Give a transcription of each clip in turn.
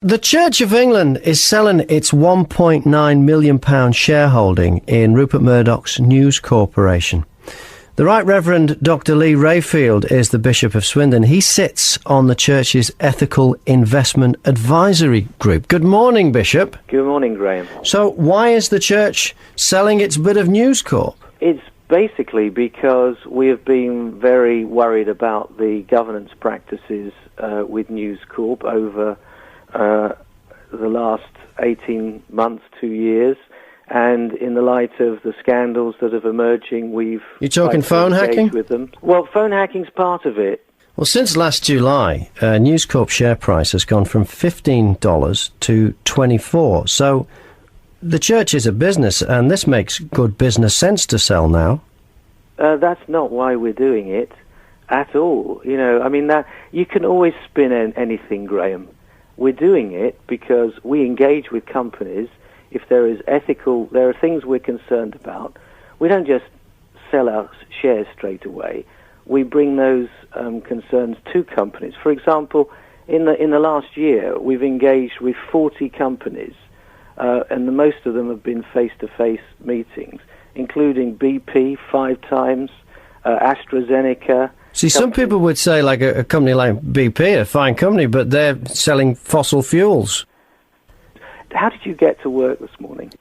The Church of England is selling its £1.9 million shareholding in Rupert Murdoch's News Corporation. The Right Reverend Dr. Lee Rayfield is the Bishop of Swindon. He sits on the Church's Ethical Investment Advisory Group. Good morning, Bishop. Good morning, Graham. So why is the Church selling its bit of News Corp? It's basically because we have been very worried about the governance practices with News Corp over the last 18 months, 2 years, and in the light of the scandals that are emerging, we've... You're talking phone hacking? With them. Well, phone hacking's part of it. Well, since last July, News Corp share price has gone from $15 to $24. So the Church is a business, and this makes good business sense to sell now. That's not why we're doing it at all. You know, I mean, that you can always spin anything, Graham. We're doing it because we engage with companies. If there are things we're concerned about, we don't just sell our shares straight away. We bring those concerns to companies. For example, in the last year, we've engaged with 40 companies, and most of them have been face-to-face meetings, including BP 5 times, AstraZeneca. See, some people would say, like a company like BP, a fine company, but they're selling fossil fuels. How did you get to work this morning?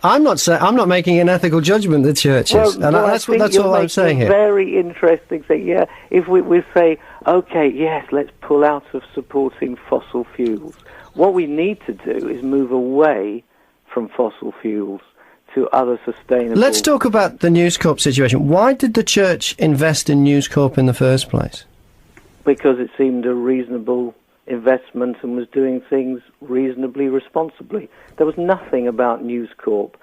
I'm not making an ethical judgment. The Church is, and that's all I'm saying here. Very interesting thing. Yeah, if we say, okay, yes, let's pull out of supporting fossil fuels. What we need to do is move away from fossil fuels to other sustainable... Let's talk about the News Corp situation. Why did the Church invest in News Corp in the first place? Because it seemed a reasonable investment and was doing things reasonably responsibly. There was nothing about News Corp.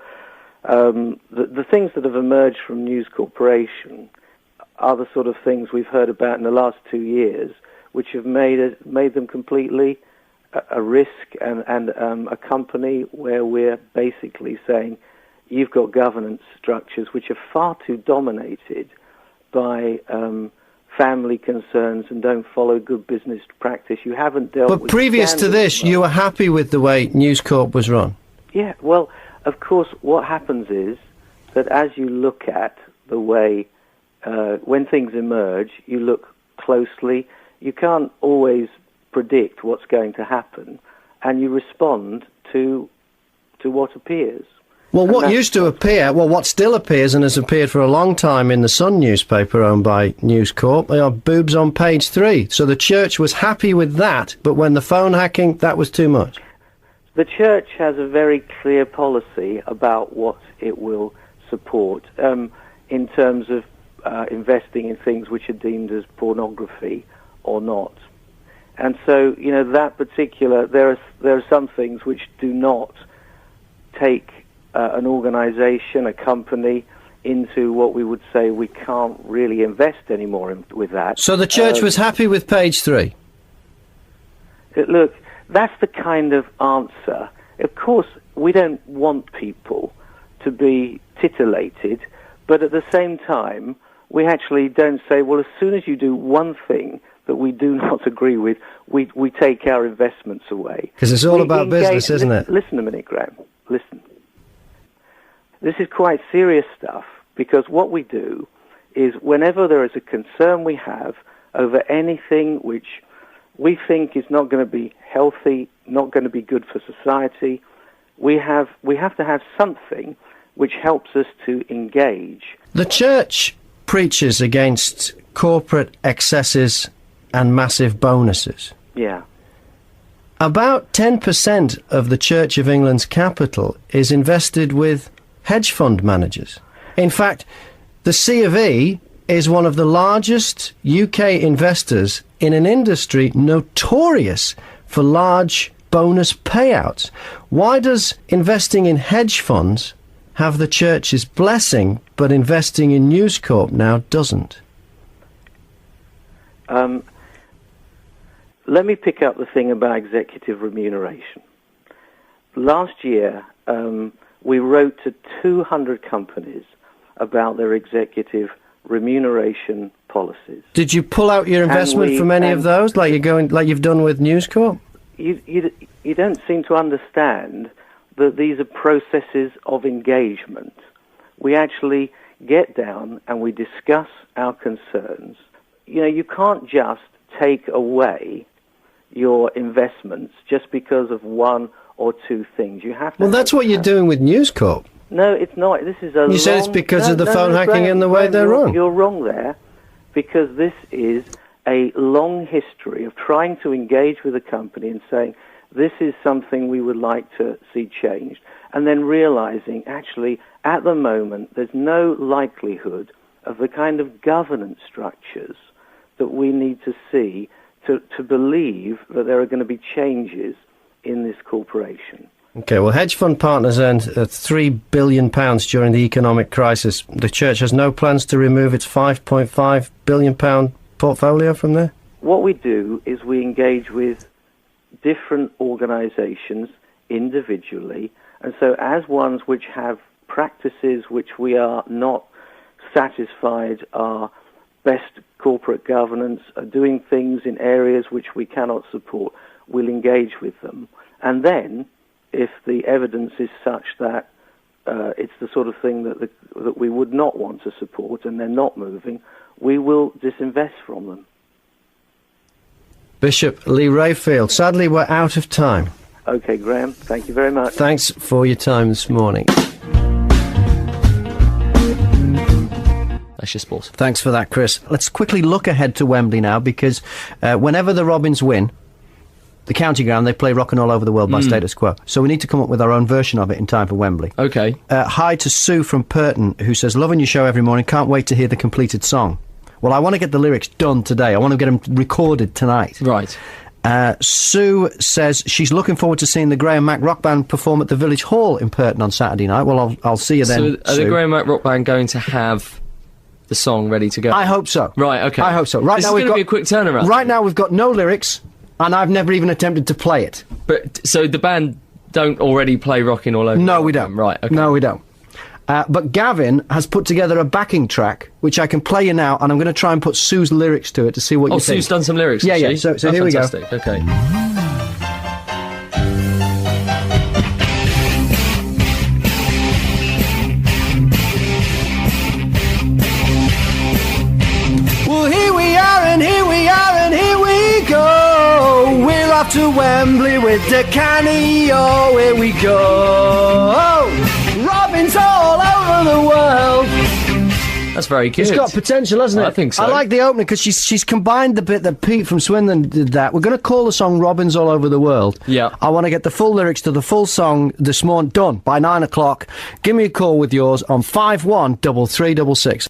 The things that have emerged from News Corporation are the sort of things we've heard about in the last 2 years, which have made them completely a risk and a company where we're basically saying, you've got governance structures which are far too dominated by family concerns and don't follow good business practice. You haven't dealt with... But previous to this, you were happy with the way News Corp was run? Yeah, well, of course, what happens is that as you look at the way, when things emerge, you look closely. You can't always predict what's going to happen, and you respond to what appears. Well, what used to appear, what still appears and has appeared for a long time in the Sun newspaper owned by News Corp, are boobs on page 3. So the Church was happy with that, but when the phone hacking, that was too much. The Church has a very clear policy about what it will support in terms of investing in things which are deemed as pornography or not. And so, you know, that particular, there are some things which do not take an organization, a company, into what we would say we can't really invest anymore with that. So the Church was happy with page 3? Look, that's the kind of answer. Of course, we don't want people to be titillated, but at the same time, we actually don't say, well, as soon as you do one thing that we do not agree with, we take our investments away. Because it's all about business, isn't it? Listen a minute, Graham. Listen. This is quite serious stuff, because what we do is whenever there is a concern we have over anything which we think is not going to be healthy, not going to be good for society, we have to have something which helps us to engage. The Church preaches against corporate excesses and massive bonuses. Yeah. About 10% of the Church of England's capital is invested with hedge fund managers. In fact, the C of E is one of the largest UK investors in an industry notorious for large bonus payouts. Why does investing in hedge funds have the Church's blessing, but investing in News Corp now doesn't? Let me pick up the thing about executive remuneration. Last year, we wrote to 200 companies about their executive remuneration policies. Did you pull out your investment from any of those, like you've done with News Corp? you don't seem to understand that these are processes of engagement. We actually get down and we discuss our concerns. You know, you can't just take away your investments just because of one or two things. You have to. Well, that's what you're doing with News Corp. No, it's not. This is a. You said it's because of the phone hacking and the way they're run. You're wrong there, because this is a long history of trying to engage with a company and saying, this is something we would like to see changed, and then realizing, actually, at the moment, there's no likelihood of the kind of governance structures that we need to see to believe that there are going to be changes in this corporation. Okay, well, hedge fund partners earned £3 billion during the economic crisis. The church has no plans to remove its £5.5 billion portfolio from there? What we do is we engage with different organisations individually, and so as ones which have practices which we are not satisfied are best corporate governance, are doing things in areas which we cannot support, we'll engage with them. And then, if the evidence is such that it's the sort of thing that we would not want to support and they're not moving, we will disinvest from them. Bishop Lee Rayfield, sadly we're out of time. Okay, Graham, thank you very much. Thanks for your time this morning. That's your sport. Thanks for that, Chris. Let's quickly look ahead to Wembley now, because whenever the Robins win the county ground, they play Rockin' All Over the World by Status Quo. So we need to come up with our own version of it in time for Wembley. Okay. Hi to Sue from Purton, who says, loving your show every morning, can't wait to hear the completed song. Well, I want to get the lyrics done today. I want to get them recorded tonight. Right. Sue says she's looking forward to seeing the Graham Mack Rock Band perform at the Village Hall in Purton on Saturday night. Well, I'll see you then, So are Sue. the Graham Mack Rock Band going to have the song ready to go? I hope so. Right, okay. I hope so. Right this now is we've going to got be a quick turnaround. Right now we've got no lyrics, and I've never even attempted to play it. But so the band don't already play Rockin' All Over? No, we don't. Right, okay. No, we don't. But Gavin has put together a backing track, which I can play you now, and I'm going to try and put Sue's lyrics to it to see what you think. Sue's done some lyrics, Yeah, has yeah. she? So here we go. Fantastic, okay. Well, here we are, and here we are, and here we go. We're off to Wembley with the Canio. Here we go. Robins all over the world. That's very good. It's got potential, hasn't it? I think so. I like the opening because she's combined the bit that Pete from Swindon did that. We're going to call the song Robins All Over the World. Yeah. I want to get the full lyrics to the full song this morning done by 9 o'clock. Give me a call with yours on 513366.